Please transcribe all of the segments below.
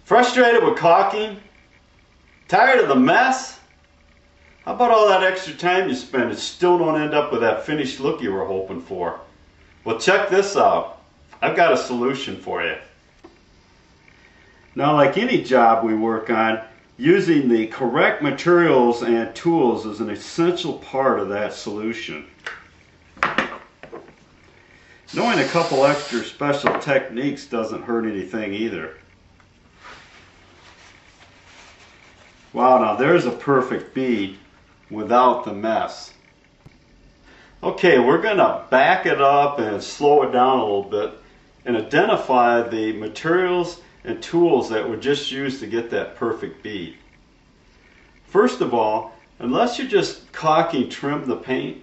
Frustrated with caulking? Tired of the mess? How about all that extra time you spend and still don't end up with that finished look you were hoping for? Well, check this out. I've got a solution for you. Now, like any job we work on, using the correct materials and tools is an essential part of that solution. Knowing a couple extra special techniques doesn't hurt anything either. Wow, now there's a perfect bead without the mess. Okay, we're going to back it up and slow it down a little bit and identify the materials and tools that were just used to get that perfect bead. First of all, unless you're just caulking trim the paint,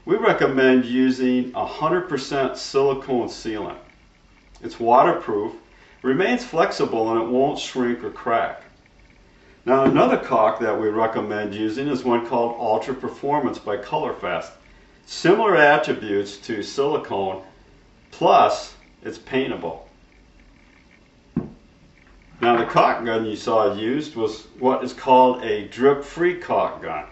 we recommend using 100% silicone sealant. It's waterproof, remains flexible, and it won't shrink or crack. Now, another caulk that we recommend using is one called Ultra Performance by Colorfast. Similar attributes to silicone, plus it's paintable. Now, the caulk gun you saw used was what is called a drip-free caulk gun.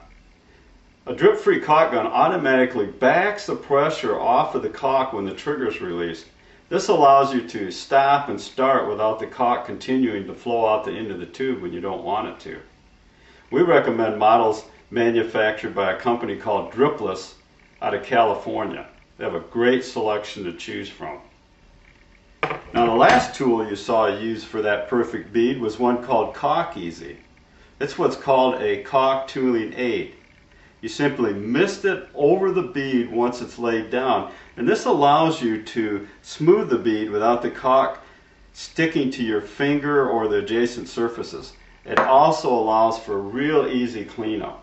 A drip-free caulk gun automatically backs the pressure off of the caulk when the trigger is released. This allows you to stop and start without the caulk continuing to flow out the end of the tube when you don't want it to. We recommend models manufactured by a company called Odorless out of California. They have a great selection to choose from. Now, the last tool you saw used for that perfect bead was one called Caulk-EZ. It's what's called a caulk tooling aid. You simply mist it over the bead once it's laid down, and this allows you to smooth the bead without the caulk sticking to your finger or the adjacent surfaces. It also allows for real easy cleanup.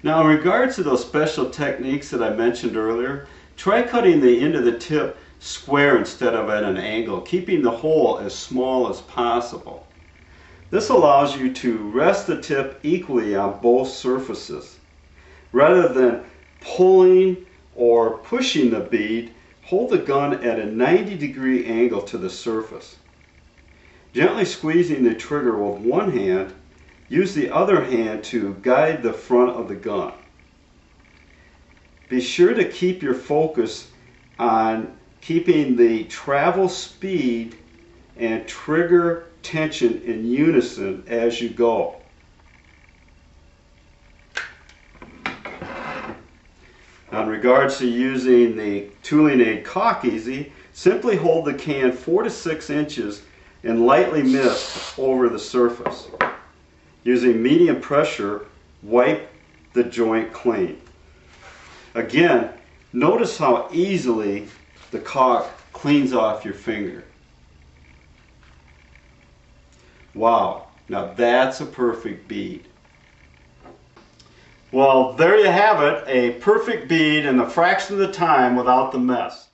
Now, in regards to those special techniques that I mentioned earlier, try cutting the end of the tip square instead of at an angle, keeping the hole as small as possible. This allows you to rest the tip equally on both surfaces. Rather than pulling or pushing the bead, hold the gun at a 90-degree angle to the surface. Gently squeezing the trigger with one hand, use the other hand to guide the front of the gun. Be sure to keep your focus on keeping the travel speed and trigger tension in unison as you go. Now, in regards to using the tooling aid Caulk-EZ, simply hold the can 4 to 6 inches and lightly mist over the surface. Using medium pressure, wipe the joint clean. Again, notice how easily the caulk cleans off your finger. Wow, now that's a perfect bead. Well, there you have it, a perfect bead in a fraction of the time without the mess.